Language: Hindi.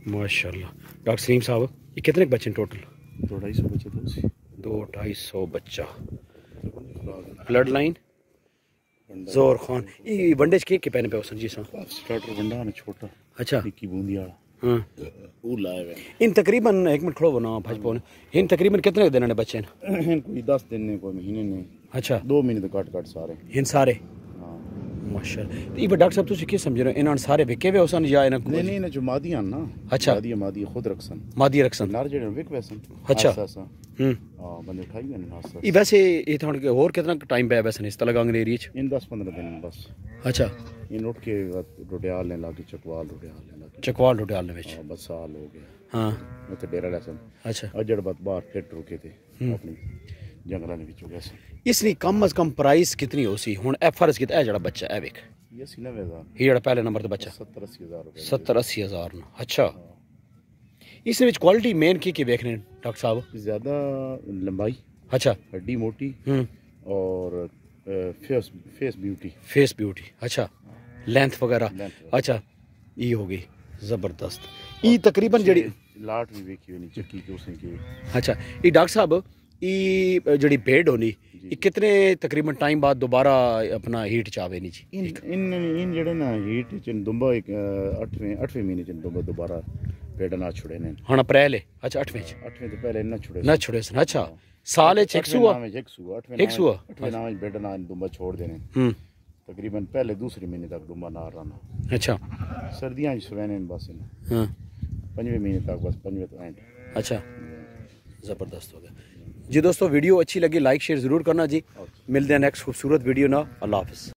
माशाल्लाह। डॉक्टर सलीम साहब, ये कितने बच्चे हैं टोटल? 200-250 बच्चे थे। 200-250 बच्चा। ब्लड लाइन जोर खान। ये वंडे के पहने पे उसन जी सा स्टार्टर वंडा है छोटा। अच्छा, निक्की बूंदी वाला। हाँ, वो लाए हुए इन तकरीबन एक मिनट खड़ो बना भाज पाने, इन तकरीबन कितने दिन ने बच्चे हैं? कोई 10 दिन ने, कोई महीने ने। अच्छा, 2 महीने तो कट सारे इन सारे। हाँ माशाल्लाह। तो ये डॉक्टर साहब तुम क्या समझ रहे हो, इन्होंने सारे विके हुए उसन या इन्हें? नहीं नहीं, जो मादियां ना। अच्छा, मादी खुद रखसन। मादी रखसन। नार जेड़े विक वैसन। अच्छा। हां, बंदे उठाई गए ना आसा। ये वैसे ये थोड़ा के और कितना टाइम पे वैसे इस तलगांग एरिया च? इन 10-15 दिन बस। अच्छा, इन उठ के रोटियाल ने लाके चकवाल रोटियाल ने लाके चकवाल रोटियाल में। हां, बस साल हो गया। हाँ, उत्ते डेरा लसन। अच्छा। अजड़ बात बाहर फिट रुके थे अपनी जंगलां दे विचों गए। इसनी कम अज कम प्राइस कितनी हो सी हुन? ए फर्ज किता ए जड़ा बच्चा ए वेख, ये 90,000 ये जड़ा पहले नंबर ते बच्चा 70-80 हज़ार रुपए। 70-80 हज़ार। अच्छा, इस विच क्वालिटी मेन की देखने डॉक्टर साहब? ज्यादा लंबाई, अच्छा, हड्डी मोटी और फेस ब्यूटी। फेस ब्यूटी, अच्छा, लेंथ वगैरह। लेंथ। अच्छा, ये हो गई जबरदस्त। ये तकरीबन जड़ी लाट भी वेखी हुई चक्की के उसने की। अच्छा, ये डॉक्टर साहब ये जड़ी भेड़ होनी, ये कितने तकरीबन टाइम बाद दोबारा अपना हीट चावे नहीं जी? इन जड़े ना हीट च दुंबा एक 8वें महीने च दुंबा दोबारा पेड़ ना छुड़े ने। हाँ, अप्रैल है। अच्छा, 8वें तो पहले ना छुड़े ना छुड़े सन। अच्छा, साल है 6 हुआ 8वें नाम में बेड ना दुंबा छोड़ देने। तकरीबन पहले दूसरे महीने तक दुंबा ना रहना। अच्छा, सर्दियां सवेने बस। हाँ, 5वें महीने तक बस, 5वें तो एंड। अच्छा, ज़बरदस्त हो गया जी। दोस्तों, वीडियो अच्छी लगी लाइक शेयर ज़रूर करना जी। मिलते हैं नेक्स्ट खूबसूरत वीडियो ना। अल्लाह हाफ़िज़।